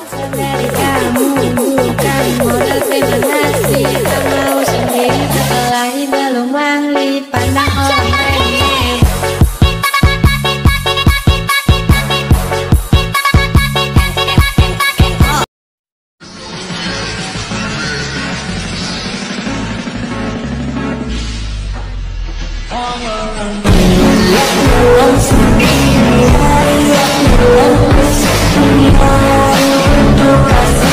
Dari kamu bukan modal terima kasih. Tak mau sendiri berkelahi belum ahli. Pandang orang remeh. Sendiri, hari yang belum sendiri, untuk rasa